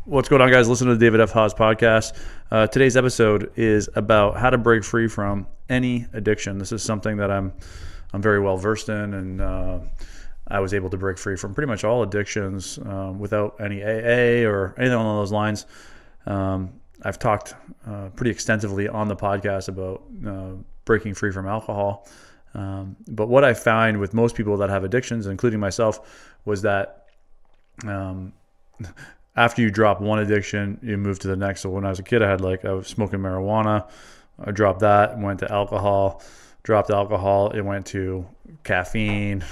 What's going on, guys? Listen to the David F. Haas podcast. Today's episode is about how to break free from any addiction. This is something that I'm very well versed in, and I was able to break free from pretty much all addictions without any AA or anything along those lines. I've talked pretty extensively on the podcast about breaking free from alcohol. But what I find with most people that have addictions, including myself, was that after you drop one addiction, you move to the next. So when I was a kid, I was smoking marijuana. I dropped that and went to alcohol. Dropped alcohol, it went to caffeine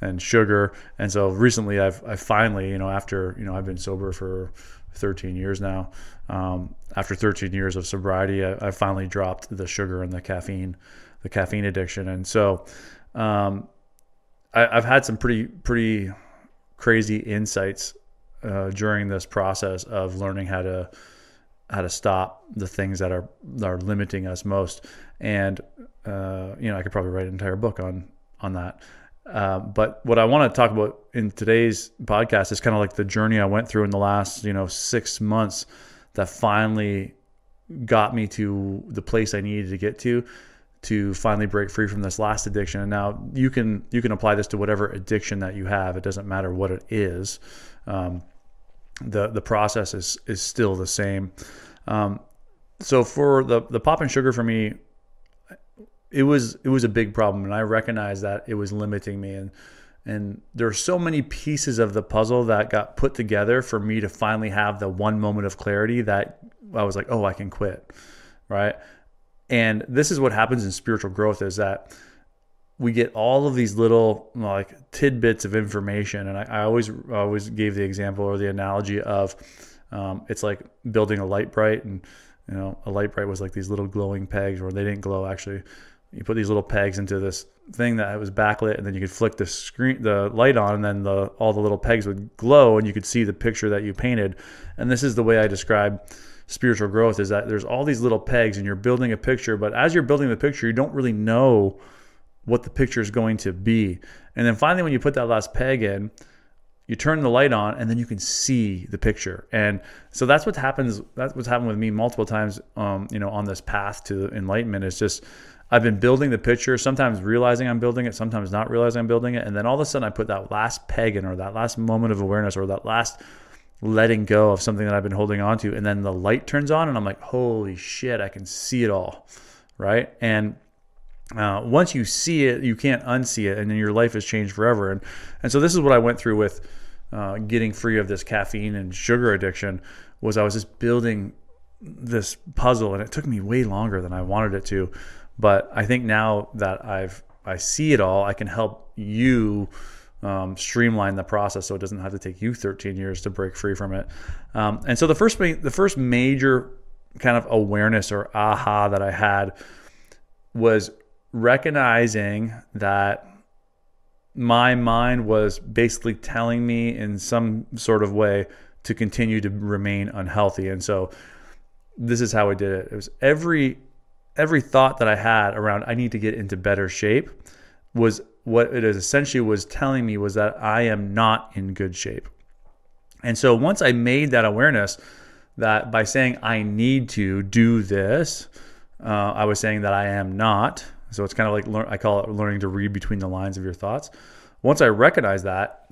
and sugar. And so recently I finally, after, I've been sober for 13 years now. After 13 years of sobriety, I finally dropped the sugar and the caffeine addiction. And so I've had some pretty crazy insights during this process of learning how to stop the things that are limiting us most. And I could probably write an entire book on that. But what I want to talk about in today's podcast is kind of like the journey I went through in the last 6 months that finally got me to the place I needed to get to finally break free from this last addiction. And now you can apply this to whatever addiction that you have. It doesn't matter what it is. The process is still the same. So for the pop and sugar, for me, it was a big problem, and I recognized that it was limiting me. And there are so many pieces of the puzzle that got put together for me to finally have the one moment of clarity that I was like, oh, I can quit, right? And this is what happens in spiritual growth, is that we get all of these little tidbits of information. And I always gave the example or the analogy of it's like building a light bright, and a light bright was like these little glowing pegs, or they didn't glow actually. You put these little pegs into this thing that was backlit, and then you could flick the light on, and then all the little pegs would glow, and you could see the picture that you painted. And this is the way I describe spiritual growth, is that there's all these little pegs, and you're building a picture, but as you're building the picture, you don't really know what the picture is going to be. And then finally, when you put that last peg in, you turn the light on, and then you can see the picture. And so that's what happens. That's what's happened with me multiple times, on this path to enlightenment. Is just, I've been building the picture, sometimes realizing I'm building it, sometimes not realizing I'm building it. And then all of a sudden I put that last peg in, or that last moment of awareness, or that last letting go of something that I've been holding on to. And then the light turns on, and I'm like, holy shit, I can see it all. Right. And once you see it, you can't unsee it, and then your life has changed forever. And so this is what I went through with getting free of this caffeine and sugar addiction. Was I was just building this puzzle, and it took me way longer than I wanted it to. But I think now that I see it all, I can help you streamline the process, so it doesn't have to take you 13 years to break free from it. And so the first major kind of awareness or aha that I had was recognizing that my mind was basically telling me in some sort of way to continue to remain unhealthy. And so this is how I did it. It was every thought that I had around I need to get into better shape was what it essentially was telling me was that I am not in good shape. And so once I made that awareness that by saying I need to do this, I was saying that I am not. So it's kind of like, I call it learning to read between the lines of your thoughts. Once I recognized that,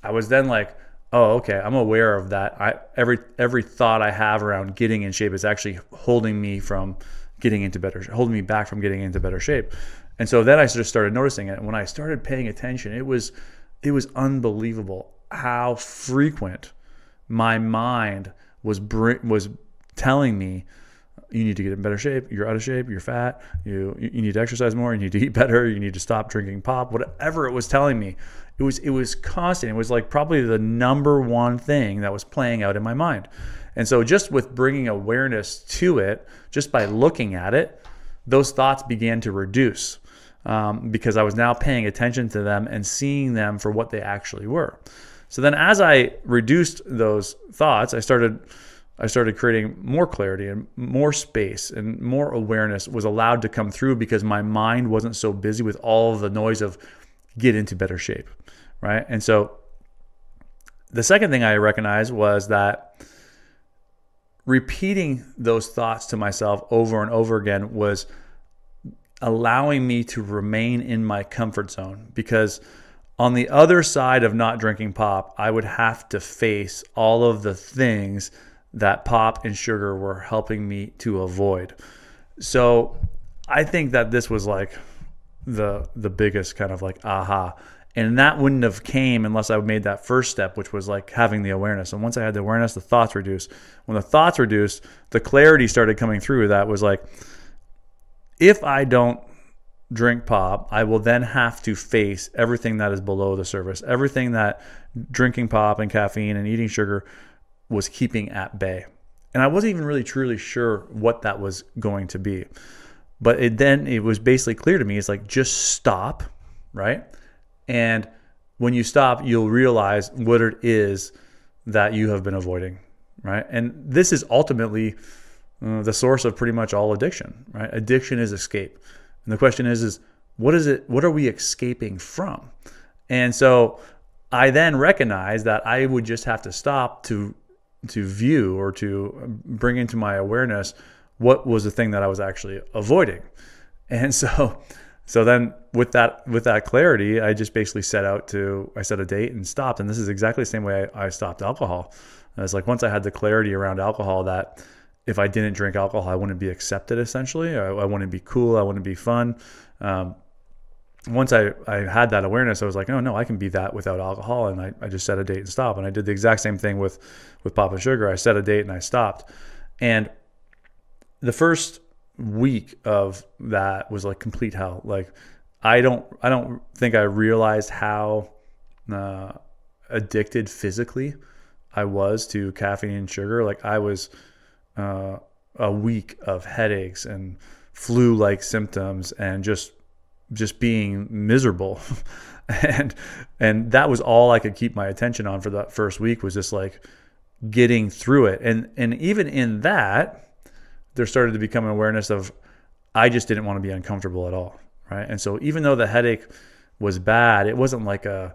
I was then like, oh, okay, I'm aware of that. Every thought I have around getting in shape is actually holding me from holding me back from getting into better shape. And so then I just started noticing it. And when I started paying attention, it was unbelievable how frequent my mind was telling me, you need to get in better shape, you're out of shape, you're fat, you need to exercise more, you need to eat better, you need to stop drinking pop, whatever it was telling me. It was constant. It was like probably the number one thing that was playing out in my mind. And so just with bringing awareness to it, just by looking at it, those thoughts began to reduce because I was now paying attention to them and seeing them for what they actually were. So then as I reduced those thoughts, I started creating more clarity, and more space and more awareness was allowed to come through because my mind wasn't so busy with all of the noise of get into better shape, right? And so the second thing I recognized was that repeating those thoughts to myself over and over again was allowing me to remain in my comfort zone, because on the other side of not drinking pop, I would have to face all of the things that pop and sugar were helping me to avoid. So I think that this was like the biggest kind of like aha. And that wouldn't have came unless I made that first step, which was like having the awareness. And once I had the awareness, the thoughts reduced. When the thoughts reduced, the clarity started coming through. That was like, if I don't drink pop, I will then have to face everything that is below the surface, everything that drinking pop and caffeine and eating sugar was keeping at bay. And I wasn't even really truly sure what that was going to be. But it was basically clear to me. It's like, just stop, right? And when you stop, you'll realize what it is that you have been avoiding, right? And this is ultimately the source of pretty much all addiction, right? Addiction is escape. And the question is what is it? What are we escaping from? And so I then recognized that I would just have to stop to view or to bring into my awareness what was the thing that I was actually avoiding. And so then with that clarity, I just basically I set a date and stopped. And this is exactly the same way I stopped alcohol. And it's like, once I had the clarity around alcohol that if I didn't drink alcohol, I wouldn't be accepted, essentially. I wouldn't be cool. I wouldn't be fun. Once I had that awareness, I was like, oh no, I can be that without alcohol. And I just set a date and stopped. And I did the exact same thing with pop and sugar. I set a date and I stopped. And the first week of that was like complete hell. Like, I don't think I realized how addicted physically I was to caffeine and sugar. Like, I was a week of headaches and flu-like symptoms and just being miserable. and that was all I could keep my attention on for that first week, was just like getting through it. And even in that, there started to become an awareness of, I just didn't want to be uncomfortable at all, right? And so even though the headache was bad, it wasn't like a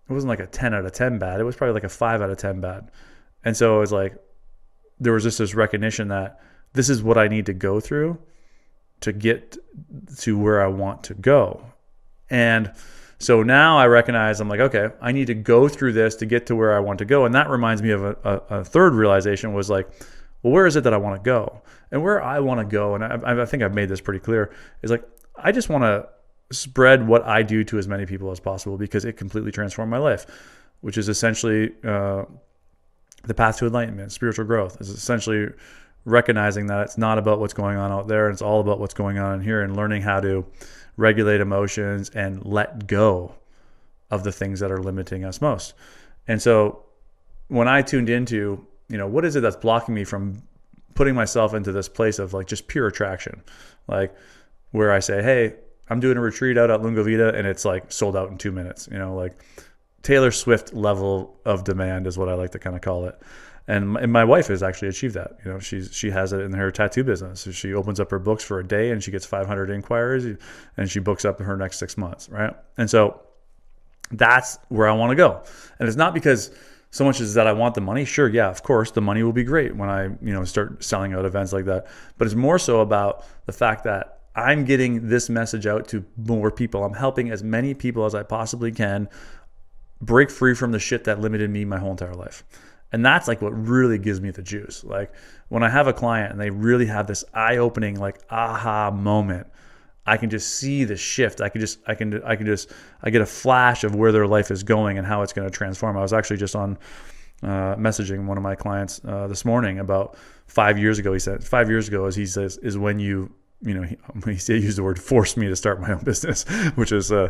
10 out of 10 bad. It was probably like a 5 out of 10 bad. And so it was like, there was just this recognition that this is what I need to go through to get to where I want to go. And so now I recognize, I'm like, okay, I need to go through this to get to where I want to go. And that reminds me of a third realization, was like, well, where is it that I want to go? And where I want to go, and I think I've made this pretty clear, is like, I just want to spread what I do to as many people as possible, because it completely transformed my life, which is essentially the path to enlightenment. Spiritual growth is essentially recognizing that it's not about what's going on out there, and it's all about what's going on in here, and learning how to regulate emotions and let go of the things that are limiting us most. And so when I tuned into, what is it that's blocking me from putting myself into this place of like just pure attraction, like where I say, hey, I'm doing a retreat out at Lunga Vita and it's like sold out in 2 minutes, like Taylor Swift level of demand is what I like to kind of call it. And my wife has actually achieved that. She has it in her tattoo business. So she opens up her books for a day and she gets 500 inquiries and she books up her next 6 months, right? And so that's where I want to go. And it's not because so much as that I want the money. Sure, yeah, of course, the money will be great when I start selling out events like that. But it's more so about the fact that I'm getting this message out to more people. I'm helping as many people as I possibly can break free from the shit that limited me my whole entire life. And that's like what really gives me the juice. Like when I have a client and they really have this eye-opening like aha moment, I can just see the shift. I get a flash of where their life is going and how it's going to transform. I was actually just on messaging one of my clients this morning about 5 years ago. He said 5 years ago, as he says, is when he used the word force me to start my own business, which is a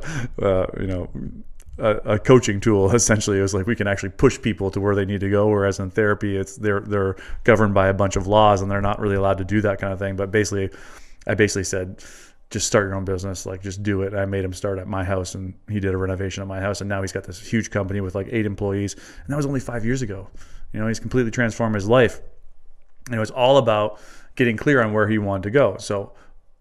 coaching tool. Essentially, it was like we can actually push people to where they need to go, whereas in therapy, they're governed by a bunch of laws and they're not really allowed to do that kind of thing. But I basically said, just start your own business, like just do it. I made him start at my house, and he did a renovation at my house, and now he's got this huge company with like 8 employees, and that was only 5 years ago. He's completely transformed his life, and it was all about getting clear on where he wanted to go. So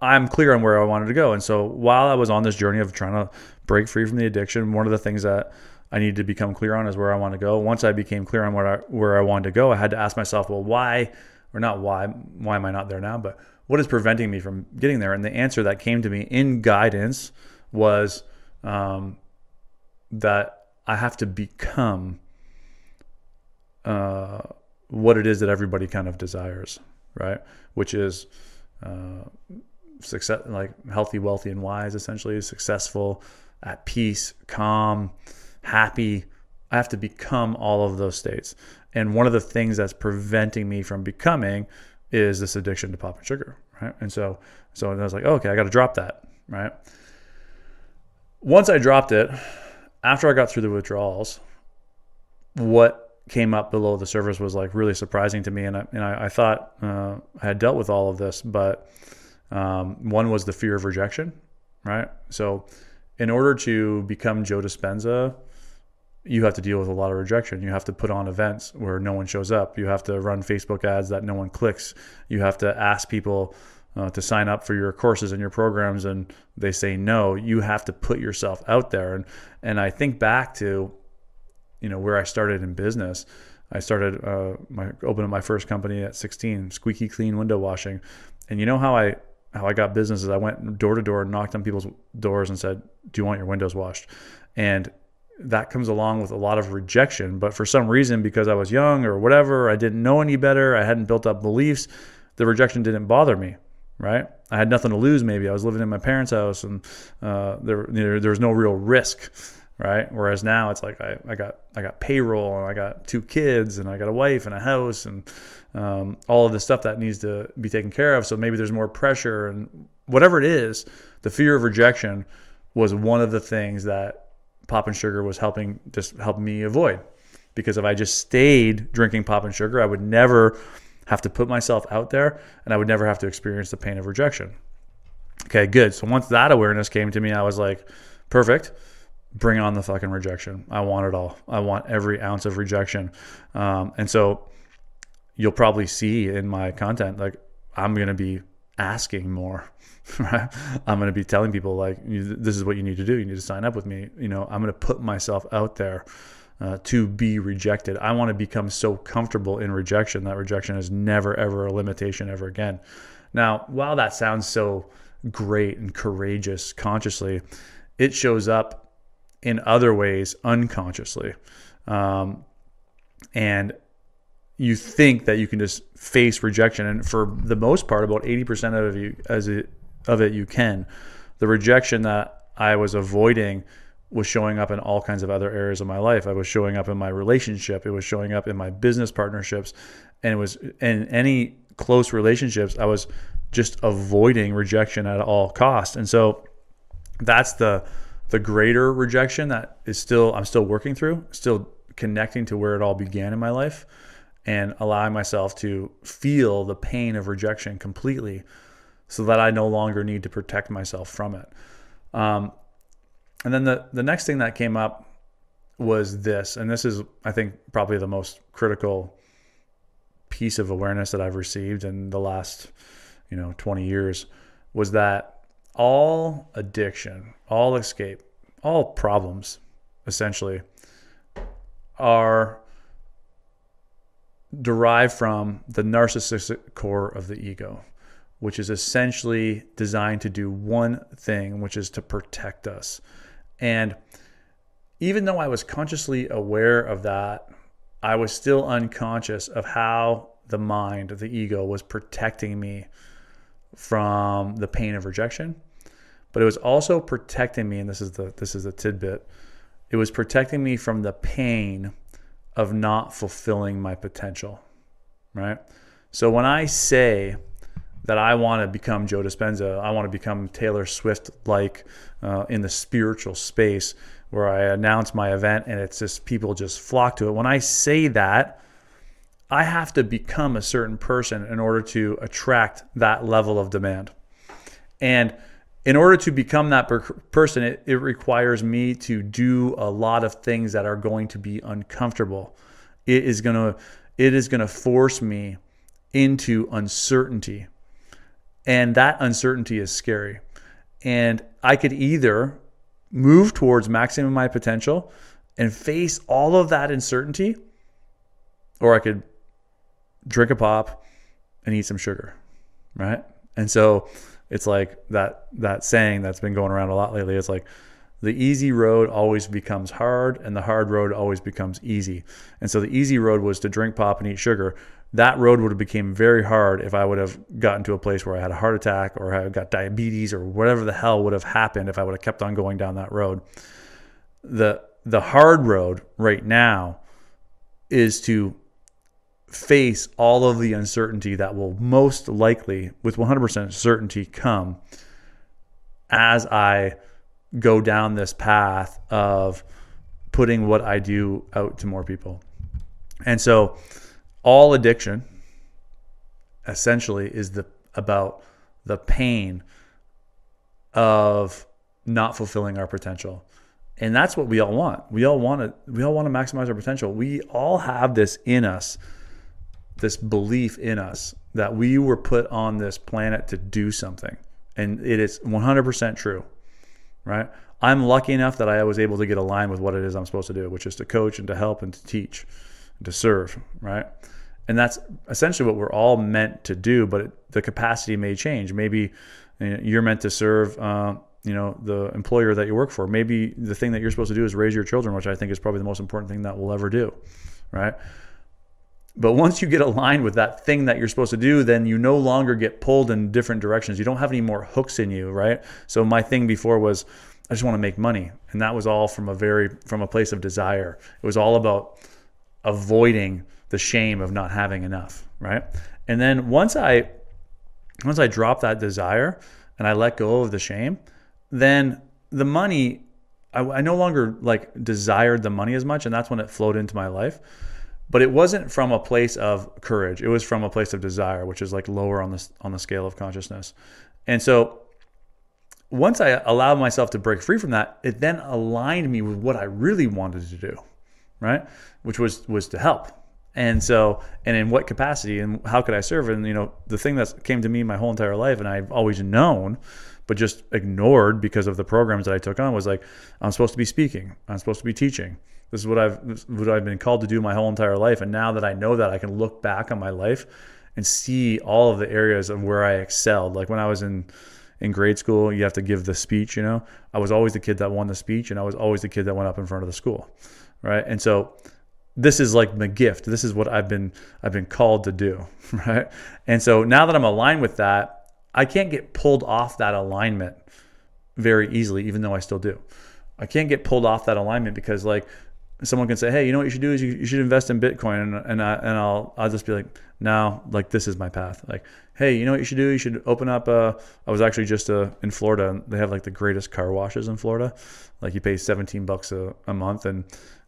I'm clear on where I wanted to go, and so while I was on this journey of trying to break free from the addiction, one of the things that I needed to become clear on is where I want to go. Once I became clear on where I wanted to go, I had to ask myself, well, why or not why am I not there now, but what is preventing me from getting there? And the answer that came to me in guidance was that I have to become what it is that everybody kind of desires, right? Which is success, like healthy, wealthy, and wise, essentially, successful, at peace, calm, happy. I have to become all of those states. And one of the things that's preventing me from becoming is this addiction to popping sugar, right? And so I was like, oh, okay, I got to drop that, right? Once I dropped it, after I got through the withdrawals, what came up below the surface was like really surprising to me. And I thought I had dealt with all of this, but one was the fear of rejection, right? So in order to become Joe Dispenza, you have to deal with a lot of rejection. You have to put on events where no one shows up. You have to run Facebook ads that no one clicks. You have to ask people to sign up for your courses and your programs, and they say no. You have to put yourself out there. And I think back to, where I started in business. I started opening my first company at 16, Squeaky Clean Window Washing. And you know how I got business is I went door to door and knocked on people's doors and said, do you want your windows washed? And that comes along with a lot of rejection. But for some reason, because I was young or whatever, I didn't know any better, I hadn't built up beliefs, the rejection didn't bother me, right? I had nothing to lose. Maybe I was living in my parents' house, and there was no real risk, right? Whereas now it's like I got payroll, and I got 2 kids, and I got a wife and a house, and all of the stuff that needs to be taken care of. So maybe there's more pressure, and whatever it is, the fear of rejection was one of the things that popping sugar was helping me avoid. Because if I just stayed drinking popping sugar, I would never have to put myself out there, and I would never have to experience the pain of rejection. Okay, good. So once that awareness came to me, I was like, perfect. Bring on the fucking rejection. I want it all. I want every ounce of rejection. And so you'll probably see in my content, like, I'm going to be asking more. Right? I'm going to be telling people, like, this is what you need to do. You need to sign up with me. I'm going to put myself out there to be rejected. I want to become so comfortable in rejection that rejection is never, ever a limitation ever again. Now, while that sounds so great and courageous consciously, it shows up in other ways unconsciously. And you think that you can just face rejection. And for the most part, about 80% of it you can. The rejection that I was avoiding was showing up in all kinds of other areas of my life. I was showing up in my relationship. It was showing up in my business partnerships. And it was in any close relationships, I was just avoiding rejection at all costs. And so that's the greater rejection that I'm still working through, still connecting to where it all began in my life, and allowing myself to feel the pain of rejection completely, so that I no longer need to protect myself from it. And then the next thing that came up was this, and this is, I think, probably the most critical piece of awareness that I've received in the last, 20 years, was that all addiction, all escape, all problems, essentially, are derived from the narcissistic core of the ego, which is essentially designed to do one thing, which is to protect us. And even though I was consciously aware of that, I was still unconscious of how the mind, the ego, was protecting me from the pain of rejection. But it was also protecting me, and this is the tidbit, it was protecting me from the pain of not fulfilling my potential, right? So when I say that I want to become Joe Dispenza, I want to become Taylor Swift-like in the spiritual space, where I announce my event and it's just people just flock to it. When I say that, I have to become a certain person in order to attract that level of demand. And in order to become that person, it requires me to do a lot of things that are going to be uncomfortable. It is going to force me into uncertainty. And that uncertainty is scary. And I could either move towards maximum my potential and face all of that uncertainty, or I could drink a pop, and eat some sugar, right? And so it's like that saying that's been going around a lot lately. It's like the easy road always becomes hard and the hard road always becomes easy. And so the easy road was to drink pop and eat sugar. That road would have became very hard if I would have gotten to a place where I had a heart attack or I got diabetes or whatever the hell would have happened if I would have kept on going down that road. The hard road right now is to face all of the uncertainty that will most likely, with 100% certainty, come as I go down this path of putting what I do out to more people. And so all addiction essentially is about the pain of not fulfilling our potential. And that's what we all want. We all want to maximize our potential. We all have this in us, this belief in us that we were put on this planet to do something. And it is 100% true, right? I'm lucky enough that I was able to get aligned with what it is I'm supposed to do, which is to coach and to help and to teach and to serve, right? And that's essentially what we're all meant to do, but the capacity may change. Maybe you're meant to serve the employer that you work for. Maybe the thing that you're supposed to do is raise your children, which I think is probably the most important thing that we'll ever do, right? But once you get aligned with that thing that you're supposed to do, then you no longer get pulled in different directions. You don't have any more hooks in you, right? So my thing before was, I just want to make money. And that was all from a place of desire. It was all about avoiding the shame of not having enough, right? And then once I dropped that desire and I let go of the shame, then the money, I no longer like desired the money as much, and that's when it flowed into my life. But it wasn't from a place of courage. It was from a place of desire, which is like lower on the scale of consciousness. And so once I allowed myself to break free from that, it then aligned me with what I really wanted to do, right? Which was to help. And so, and in what capacity and how could I serve? And, the thing that came to me my whole entire life, and I've always known, but just ignored because of the programs that I took on, was like, I'm supposed to be speaking. I'm supposed to be teaching. This is what I've been called to do my whole entire life. And now that I know that, I can look back on my life and see all of the areas of where I excelled. Like when I was in grade school, you have to give the speech, I was always the kid that won the speech, and I was always the kid that went up in front of the school, right? And so this is like the gift. This is what I've been called to do, right? And so now that I'm aligned with that, I can't get pulled off that alignment very easily, even though I still do. I can't get pulled off that alignment because like someone can say, hey, you know what you should do is you should invest in Bitcoin. And I'll just be like, no, like this is my path. Like, hey, you know what you should do? You should open up I was actually just in Florida, and they have like the greatest car washes in Florida. Like you pay $17 a month and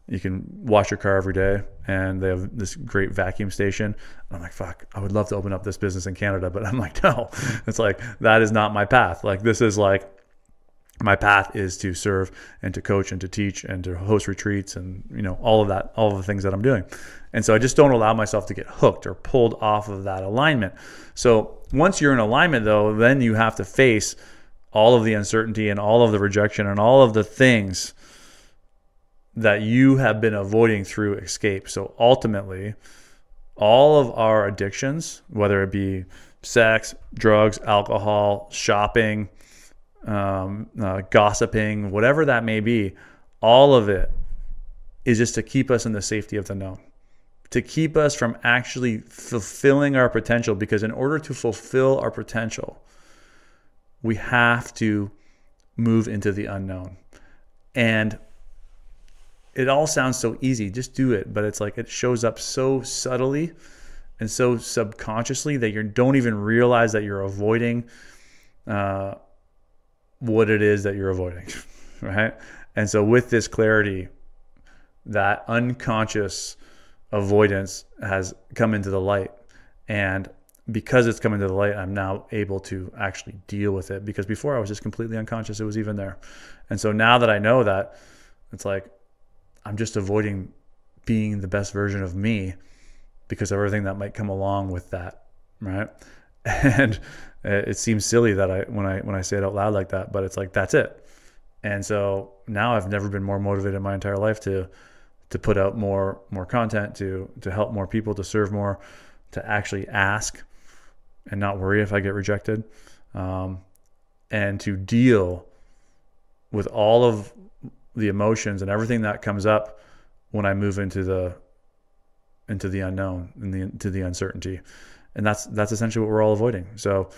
you can wash your car every day, and they have this great vacuum station. And I'm like, fuck, I would love to open up this business in Canada, but I'm like, no, it's like, that is not my path. Like this is like, my path is to serve and to coach and to teach and to host retreats and, all of that, all of the things that I'm doing. And so I just don't allow myself to get hooked or pulled off of that alignment. So once you're in alignment though, then you have to face all of the uncertainty and all of the rejection and all of the things that you have been avoiding through escape. So ultimately, all of our addictions, whether it be sex, drugs, alcohol, shopping, gossiping, whatever that may be, all of it is just to keep us in the safety of the known, to keep us from actually fulfilling our potential. Because in order to fulfill our potential, we have to move into the unknown. And it all sounds so easy, just do it. But it's like it shows up so subtly and so subconsciously that you don't even realize that you're avoiding what it is that you're avoiding, right? And so with this clarity, that unconscious avoidance has come into the light. And because it's come into the light, I'm now able to actually deal with it, because before I was just completely unconscious it was even there. And so now that I know that, it's like I'm just avoiding being the best version of me because of everything that might come along with that, right? And it seems silly that when I say it out loud like that, but it's like, that's it. And so now I've never been more motivated in my entire life to put out more content, to help more people, to serve more, to actually ask and not worry if I get rejected, and to deal with all of the emotions and everything that comes up when I move into the unknown and into the uncertainty. And that's essentially what we're all avoiding. So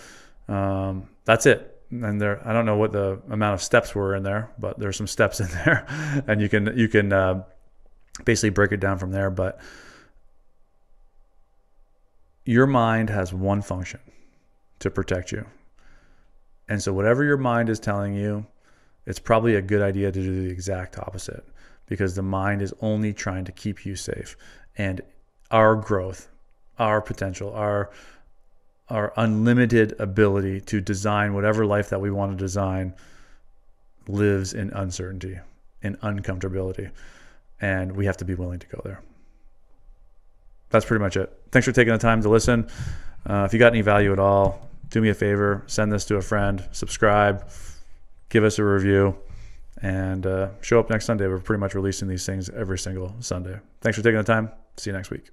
that's it. And I don't know what the amount of steps were in there, but there's some steps in there, and you can basically break it down from there. But your mind has one function: to protect you. And so whatever your mind is telling you, it's probably a good idea to do the exact opposite, because the mind is only trying to keep you safe. And our growth, our potential, our unlimited ability to design whatever life that we want to design lives in uncertainty, in uncomfortability. And we have to be willing to go there. That's pretty much it. Thanks for taking the time to listen. If you got any value at all, do me a favor, send this to a friend, subscribe, give us a review, and show up next Sunday. We're pretty much releasing these things every single Sunday. Thanks for taking the time. See you next week.